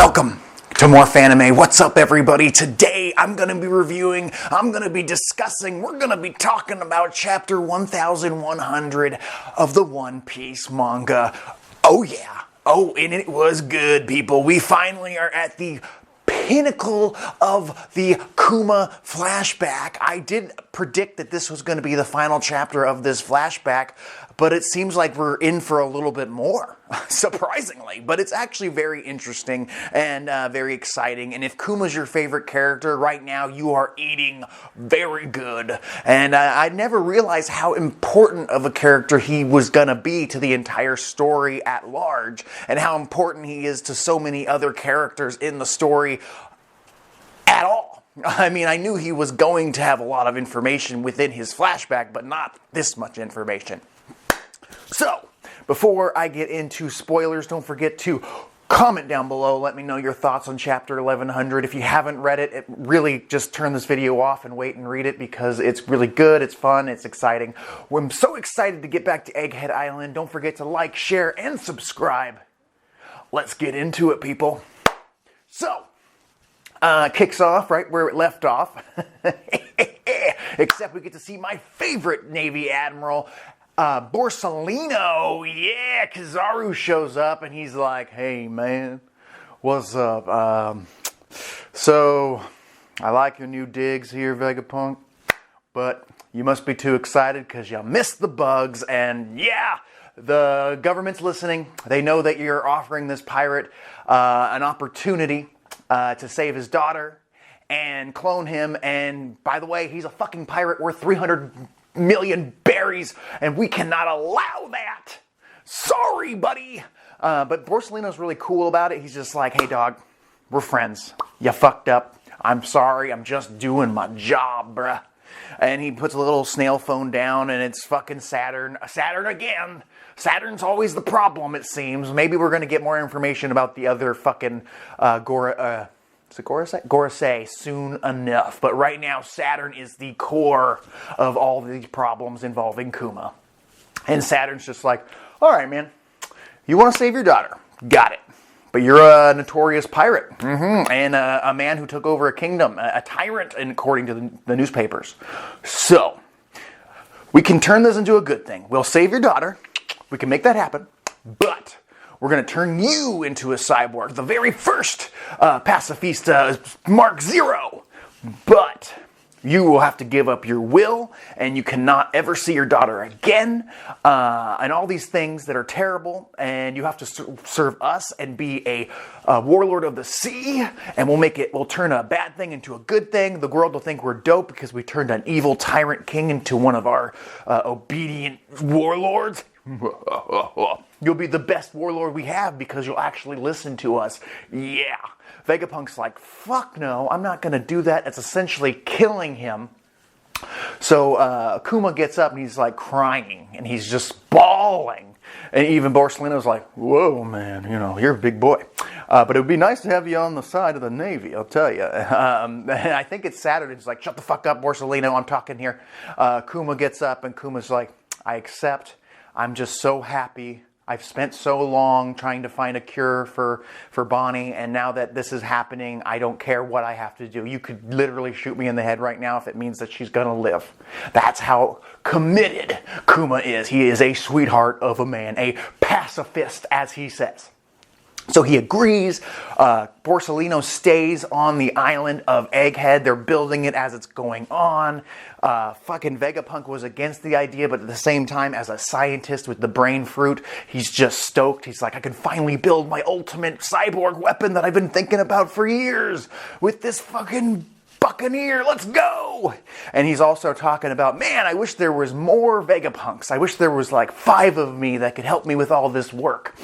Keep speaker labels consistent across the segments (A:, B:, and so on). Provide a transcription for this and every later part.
A: Welcome to More Fanime. What's up, everybody? Today I'm going to be reviewing, we're going to be talking about chapter 1100 of the One Piece manga. Oh yeah. Oh, and it was good, people. We finally are at the pinnacle of the Kuma flashback. I did predict that this was going to be the final chapter of this flashback, but it seems like we're in for a little bit more, surprisingly. But it's actually very interesting and very exciting. And if Kuma's your favorite character right now, you are eating very good. And I never realized how important of a character he was going to be to the entire story at large, and how important he is to so many other characters in the story at all. I mean, I knew he was going to have a lot of information within his flashback, but not this much information. So, before I get into spoilers, don't forget to comment down below. Let me know your thoughts on chapter 1100. If you haven't read it, really just turn this video off and wait and read it, because it's really good, it's fun, it's exciting. I'm so excited to get back to Egghead Island. Don't forget to like, share, and subscribe. Let's get into it, people. So, kicks off right where it left off. Except we get to see my favorite Navy Admiral, Borsalino. Yeah, Kizaru shows up and he's like, "Hey man, what's up? So I like your new digs here, Vegapunk, but you must be too excited because you missed the bugs. And yeah, the government's listening. They know that you're offering this pirate an opportunity to save his daughter and clone him. And by the way, he's a fucking pirate worth 300 million berries, and we cannot allow that. Sorry, buddy." But Borsalino's really cool about it. He's just like, "Hey, dog, we're friends. You fucked up. I'm sorry. I'm just doing my job, bruh." And he puts a little snail phone down, and it's fucking Saturn. Saturn again. Saturn's always the problem, it seems. Maybe we're going to get more information about the other fucking Gorosei soon enough. But right now, Saturn is the core of all these problems involving Kuma. And Saturn's just like, "All right, man. You want to save your daughter. Got it. But you're a notorious pirate. And a man who took over a kingdom. A tyrant, according to the newspapers. So, we can turn this into a good thing. We'll save your daughter. We can make that happen. But we're going to turn you into a cyborg. The very first pacifista, Mark Zero. But you will have to give up your will, and you cannot ever see your daughter again, and all these things that are terrible, and you have to serve us and be a warlord of the sea, and we'll turn a bad thing into a good thing. The world will think we're dope because we turned an evil tyrant king into one of our obedient warlords. You'll be the best warlord we have because you'll actually listen to us. Yeah." Vegapunk's like, "Fuck no, I'm not going to do that." It's essentially killing him. So Kuma gets up and he's like crying and he's just bawling. And even Borsalino's like, "Whoa, man, you're a big boy. But it would be nice to have you on the side of the Navy, I'll tell you." I think it's Saturday. He's like, "Shut the fuck up, Borsalino, I'm talking here." Kuma gets up and Kuma's like, "I accept. I'm just so happy. I've spent so long trying to find a cure for Bonnie, and now that this is happening, I don't care what I have to do. You could literally shoot me in the head right now if it means that she's going to live." That's how committed Kuma is. He is a sweetheart of a man, a pacifist, as he says. So he agrees. Borsalino stays on the island of Egghead. They're building it as it's going on. Fucking Vegapunk was against the idea, but at the same time, as a scientist with the brain fruit, he's just stoked. He's like, "I can finally build my ultimate cyborg weapon that I've been thinking about for years with this fucking Buccaneer. Let's go!" And he's also talking about, "Man, I wish there was more Vegapunks. I wish there was like 5 of me that could help me with all this work."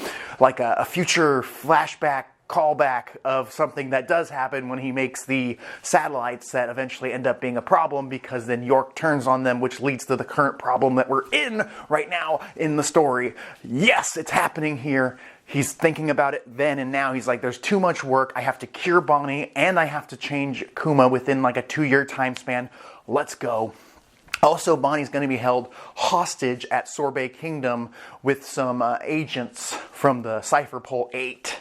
A: Like a future flashback callback of something that does happen when he makes the satellites that eventually end up being a problem, because then York turns on them, which leads to the current problem that we're in right now in the story. Yes, it's happening here. He's thinking about it then and now. He's like, "There's too much work. I have to cure Bonnie, and I have to change Kuma within like a 2-year time span. Let's go." Also, Bonnie's going to be held hostage at Sorbet Kingdom with some agents from the Cypher Pole 8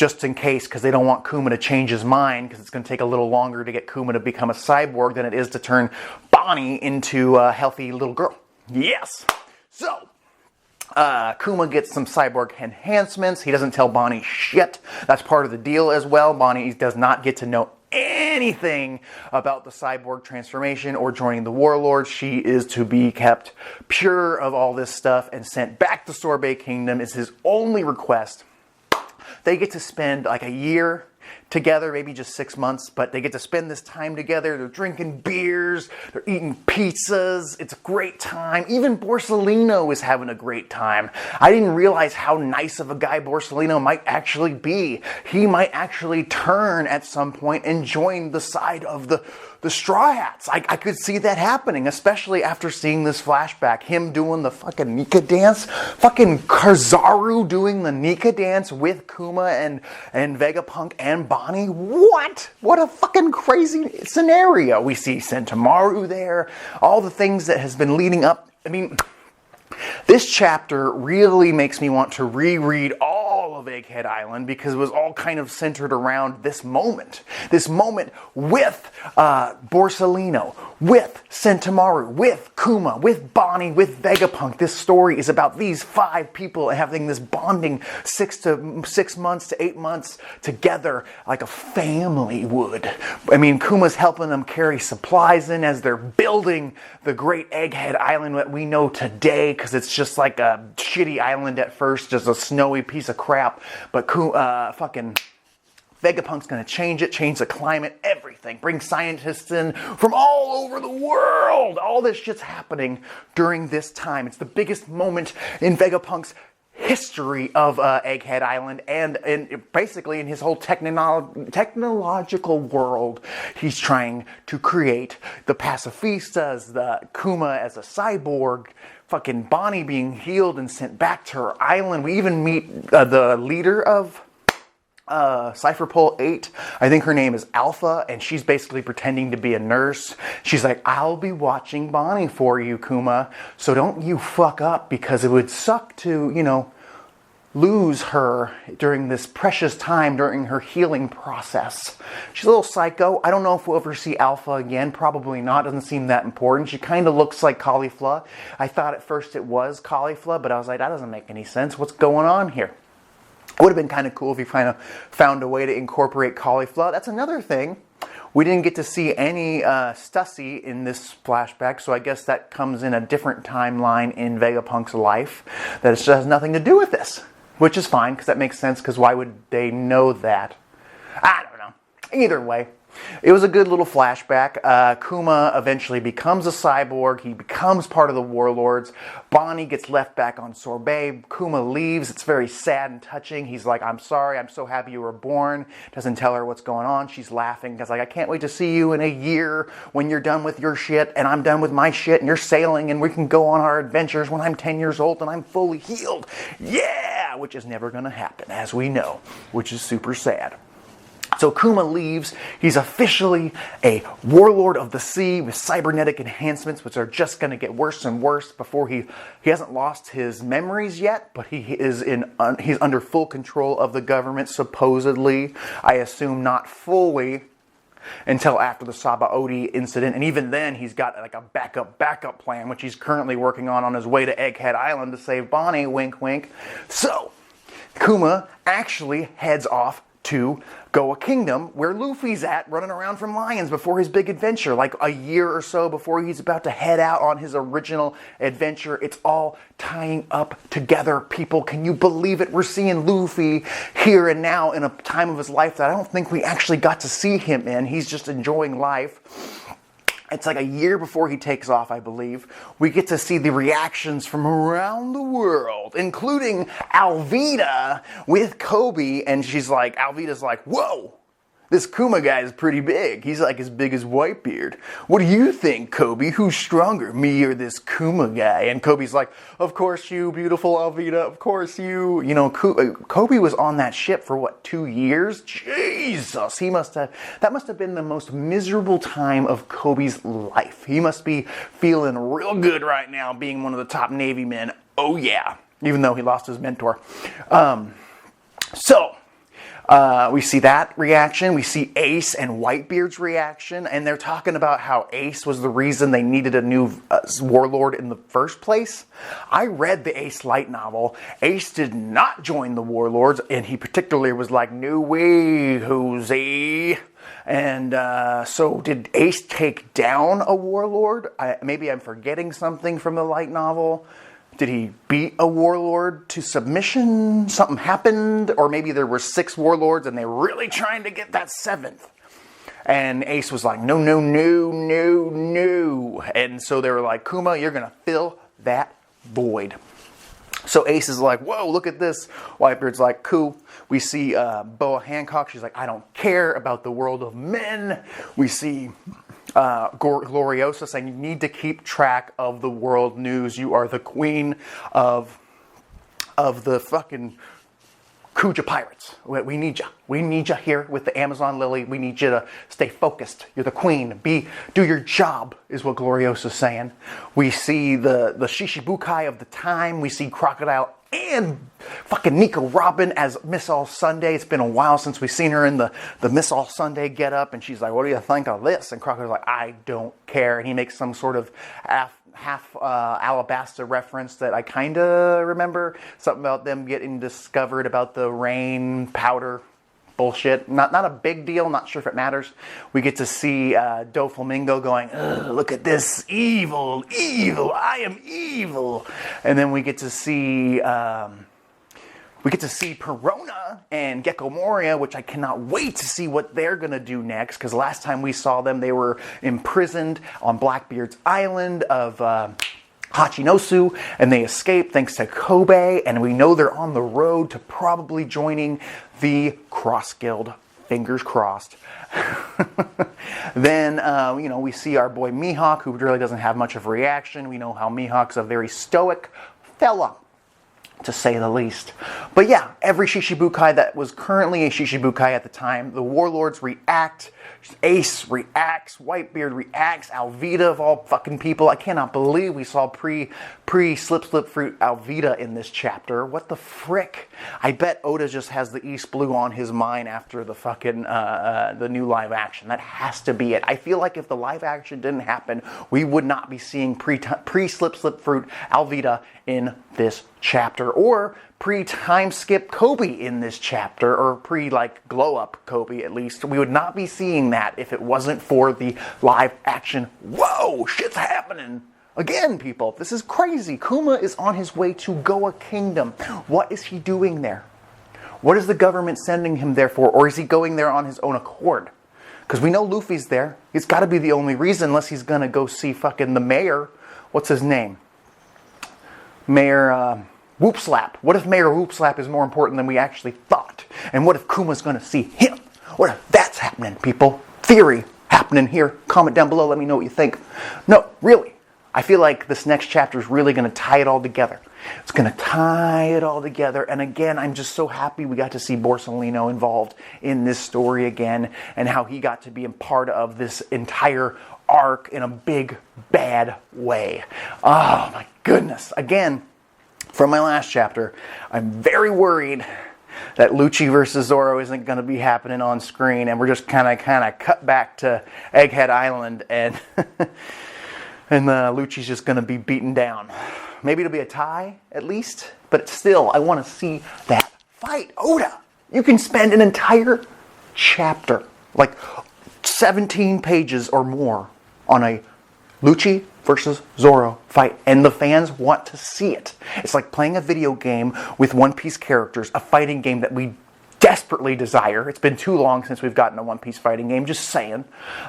A: just in case, because they don't want Kuma to change his mind, because it's going to take a little longer to get Kuma to become a cyborg than it is to turn Bonnie into a healthy little girl. Yes! So, Kuma gets some cyborg enhancements. He doesn't tell Bonnie shit. That's part of the deal as well. Bonnie does not get to know anything about the cyborg transformation or joining the warlords. She is to be kept pure of all this stuff and sent back to Sorbet Kingdom is his only request. They get to spend like a year together, maybe just 6 months, but they get to spend this time together. They're drinking beers, they're eating pizzas. It's a great time. Even Borsellino is having a great time. I didn't realize how nice of a guy Borsellino might actually be. He might actually turn at some point and join the side of the Straw Hats. I could see that happening, especially after seeing this flashback. Him doing the fucking Nika dance. Fucking Karzaru doing the Nika dance with Kuma and Vegapunk and Bonnie. What? What a fucking crazy scenario. We see Sentomaru there. All the things that has been leading up. I mean, this chapter really makes me want to reread all of Egghead Island because it was all kind of centered around this moment. This moment with Borsellino, with Sentomaru, with Kuma, with Bonnie, with Vegapunk. This story is about these 5 people having this bonding 6 months to 8 months together like a family would. I mean, Kuma's helping them carry supplies in as they're building the great Egghead Island that we know today, because it's just like a shitty island at first, just a snowy piece of crap. But fucking Vegapunk's going to change it, change the climate, everything. Bring scientists in from all over the world. All this shit's happening during this time. It's the biggest moment in Vegapunk's history of Egghead Island, and basically in his whole technological world. He's trying to create the pacifistas, the Kuma as a cyborg, fucking Bonnie being healed and sent back to her island. We even meet the leader of Cypher Pole 8. I think her name is Alpha, and she's basically pretending to be a nurse. She's like, I'll be watching Bonnie for you, Kuma, so don't you fuck up, because it would suck to, you know, lose her during this precious time during her healing process. She's a little psycho. I don't know if we'll ever see Alpha again. Probably not. Doesn't seem that important. She kind of looks like Caulifla. I thought at first it was Caulifla, but I was like, that doesn't make any sense. What's going on here? It would have been kind of cool if you kind of found a way to incorporate Caulifla. That's another thing. We didn't get to see any Stussy in this flashback, so I guess that comes in a different timeline in Vegapunk's life that just has nothing to do with this. Which is fine, because that makes sense, because why would they know that? I don't know. Either way, it was a good little flashback. Kuma eventually becomes a cyborg. He becomes part of the warlords. Bonnie gets left back on Sorbet. Kuma leaves. It's very sad and touching. He's like, I'm sorry. I'm so happy you were born. Doesn't tell her what's going on. She's laughing. He's like, I can't wait to see you in a year when you're done with your shit and I'm done with my shit and you're sailing and we can go on our adventures when I'm 10 years old and I'm fully healed. Yeah! Which is never going to happen, as we know, which is super sad. So Kuma leaves. He's officially a warlord of the sea with cybernetic enhancements, which are just going to get worse and worse before he hasn't lost his memories yet, but he's under full control of the government, supposedly. I assume not fully until after the Sabaody incident, and even then he's got like a backup plan, which he's currently working on his way to Egghead Island to save Bonnie, wink wink. So Kuma actually heads off to Goa Kingdom, where Luffy's at, running around from lions before his big adventure, like a year or so before he's about to head out on his original adventure. It's all tying up together, people. Can you believe it? We're seeing Luffy here and now in a time of his life that I don't think we actually got to see him in. He's just enjoying life. It's like a year before he takes off, I believe. We get to see the reactions from around the world, including Alvida with Kobe. And Alvida's like, whoa, this Kuma guy is pretty big. He's like as big as Whitebeard. What do you think, Kobe? Who's stronger, me or this Kuma guy? And Kobe's like, of course you, beautiful Alvida. Of course you. You know, Kobe was on that ship for, 2 years? Jesus. That must have been the most miserable time of Kobe's life. He must be feeling real good right now being one of the top Navy men. Oh yeah. Even though he lost his mentor. We see that reaction. We see Ace and Whitebeard's reaction. And they're talking about how Ace was the reason they needed a new warlord in the first place. I read the Ace light novel. Ace did not join the warlords. And he particularly was like, no way, Jose. And so did Ace take down a warlord? Maybe I'm forgetting something from the light novel. Did he beat a warlord to submission? Something happened? Or maybe there were 6 warlords and they were really trying to get that 7th. And Ace was like, no, no, no, no, no. And so they were like, Kuma, you're going to fill that void. So Ace is like, whoa, look at this. Whitebeard's like, cool. We see Boa Hancock. She's like, I don't care about the world of men. We see Gloriosa saying, you need to keep track of the world news. You are the queen of the fucking Kuja pirates. We need you. We need you here with the Amazon Lily. We need you to stay focused. You're the queen. Do your job, is what Gloriosa's saying. We see the Shishibukai of the time. We see Crocodile and fucking Nico Robin as Miss All Sunday. It's been a while since we've seen her in the Miss All Sunday getup, and she's like, what do you think of this? And Crocodile's like, I don't care. And he makes some sort of half Alabasta reference that I kind of remember. Something about them getting discovered about the rain powder bullshit. Not a big deal. Not sure if it matters. We get to see Doflamingo going, look at this. Evil, evil. I am evil. And then we get to see Perona and Gecko Moria, which I cannot wait to see what they're going to do next, because last time we saw them, they were imprisoned on Blackbeard's island of Hachinosu, and they escaped thanks to Kobe, and we know they're on the road to probably joining the Cross Guild. Fingers crossed. Then, we see our boy Mihawk, who really doesn't have much of a reaction. We know how Mihawk's a very stoic fella, to say the least. But yeah, every Shishibukai that was currently a Shishibukai at the time, the warlords react. Ace reacts. Whitebeard reacts. Alvida of all fucking people. I cannot believe we saw pre-Slip Fruit Alvida in this chapter. What the frick? I bet Oda just has the East Blue on his mind after the fucking the new live action. That has to be it. I feel like if the live action didn't happen, we would not be seeing pre-Slip Fruit Alvida in this chapter, or pre-time skip Kobe in this chapter, or glow up Kobe at least. We would not be seeing that if it wasn't for the live action. Whoa, shit's happening. Again, people, this is crazy. Kuma is on his way to Goa Kingdom. What is he doing there? What is the government sending him there for? Or is he going there on his own accord? Because we know Luffy's there. It's got to be the only reason, unless he's going to go see fucking the mayor. What's his name? Mayor Whoopslap. What if Mayor Whoopslap is more important than we actually thought? And what if Kuma's going to see him? What if that's happening, people? Theory happening here. Comment down below. Let me know what you think. No, really. I feel like this next chapter is really going to tie it all together. It's going to tie it all together. And again, I'm just so happy we got to see Borsalino involved in this story again, and how he got to be a part of this entire arc in a big, bad way. Oh, my goodness. Again, from my last chapter, I'm very worried that Lucci versus Zoro isn't going to be happening on screen, and we're just kind of cut back to Egghead Island, and and Lucci's just going to be beaten down. Maybe it'll be a tie, at least, but still, I want to see that fight. Oda, you can spend an entire chapter, like 17 pages or more, on a Lucci versus Zoro fight, and the fans want to see it. It's like playing a video game with One Piece characters, a fighting game that we desperately desire. It's been too long since we've gotten a One Piece fighting game, just saying.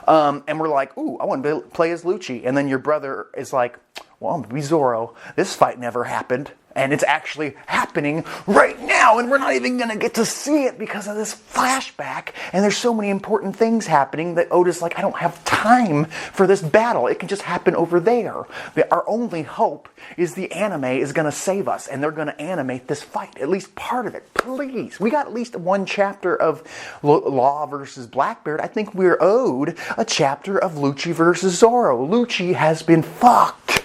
A: And we're like, ooh, I want to play as Lucci. And then your brother is like, well, I'm going to be Zoro. This fight never happened. And it's actually happening right now, and we're not even going to get to see it because of this flashback. And there's so many important things happening that Oda's like, I don't have time for this battle. It can just happen over there. Our only hope is the anime is going to save us, and they're going to animate this fight, at least part of it. Please. We got at least one chapter of Law versus Blackbeard. I think we're owed a chapter of Lucci versus Zoro. Lucci has been fucked.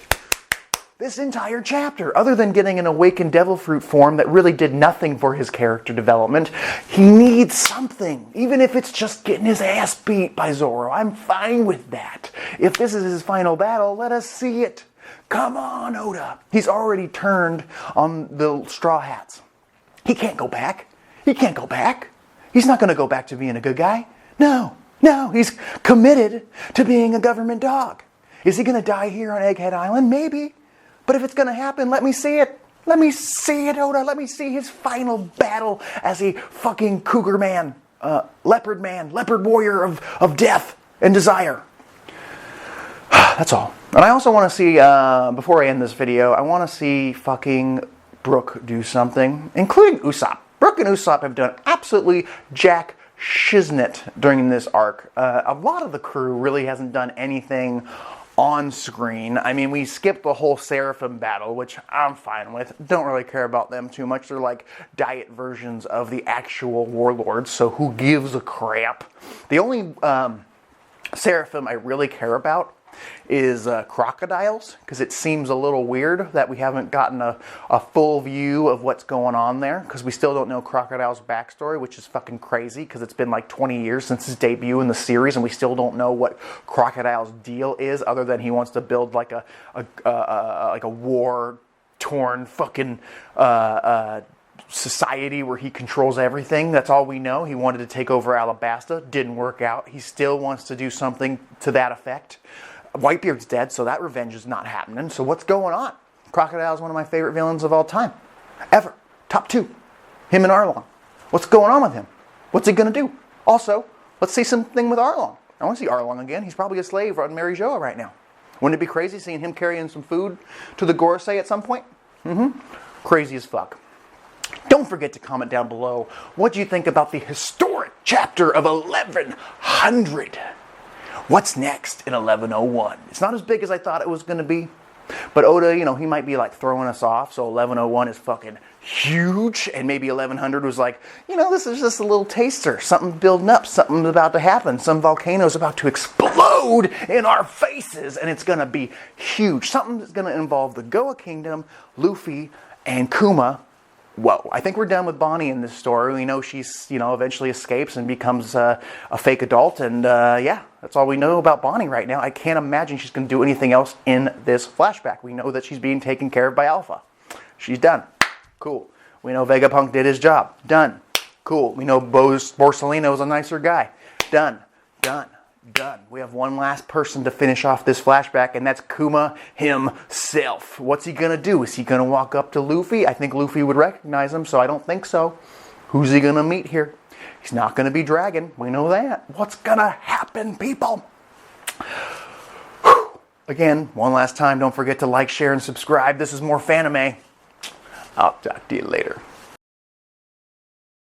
A: this entire chapter, other than getting an awakened devil fruit form that really did nothing for his character development. He needs something, even if it's just getting his ass beat by Zoro. I'm fine with that. If this is his final battle, let us see it. Come on, Oda. He's already turned on the Straw Hats. He can't go back. He can't go back. He's not going to go back to being a good guy. No, he's committed to being a government dog. Is he going to die here on Egghead Island? Maybe. But if it's going to happen, let me see it. Let me see it, Oda. Let me see his final battle as a fucking cougar man, leopard warrior of death and desire. That's all. And I also want to see, before I end this video, I want to see fucking Brook do something, including Usopp. Brook and Usopp have done absolutely jack shiznit during this arc. A lot of the crew really hasn't done anything on screen. I mean, we skipped the whole Seraphim battle, which I'm fine with. Don't really care about them too much. They're like diet versions of the actual warlords, so who gives a crap? The only Seraphim I really care about is crocodiles, because it seems a little weird that we haven't gotten a full view of what's going on there, because we still don't know Crocodile's backstory, which is fucking crazy, because it's been like 20 years since his debut in the series, and we still don't know what Crocodile's deal is, other than he wants to build like a war-torn fucking society where he controls everything. That's all we know. He wanted to take over Alabasta. Didn't work out. He still wants to do something to that effect. Whitebeard's dead, so that revenge is not happening. So what's going on? Crocodile is one of my favorite villains of all time. Ever. Top 2. Him and Arlong. What's going on with him? What's he going to do? Also, let's see something with Arlong. I want to see Arlong again. He's probably a slave on Mary Joa right now. Wouldn't it be crazy seeing him carrying some food to the Gorosei at some point? Crazy as fuck. Don't forget to comment down below what you think about the historic chapter of 1100. What's next in 1101? It's not as big as I thought it was going to be. But Oda, he might be like throwing us off. So 1101 is fucking huge. And maybe 1100 was like, this is just a little taster. Something building up. Something's about to happen. Some volcano's about to explode in our faces. And it's going to be huge. Something that's going to involve the Goa Kingdom, Luffy, and Kuma. Whoa, I think we're done with Bonnie in this story. We know she's, eventually escapes and becomes a fake adult. And yeah, that's all we know about Bonnie right now. I can't imagine she's going to do anything else in this flashback. We know that she's being taken care of by Alpha. She's done. Cool. We know Vegapunk did his job. Done. Cool. We know Borsalino is a nicer guy. Done. We have one last person to finish off this flashback, and that's Kuma himself. What's he going to do? Is he going to walk up to Luffy? I think Luffy would recognize him, so I don't think so. Who's he going to meet here? He's not going to be Dragon. We know that. What's going to happen, people? Again, one last time, don't forget to like, share, and subscribe. This is more Fanime. I'll talk to you later.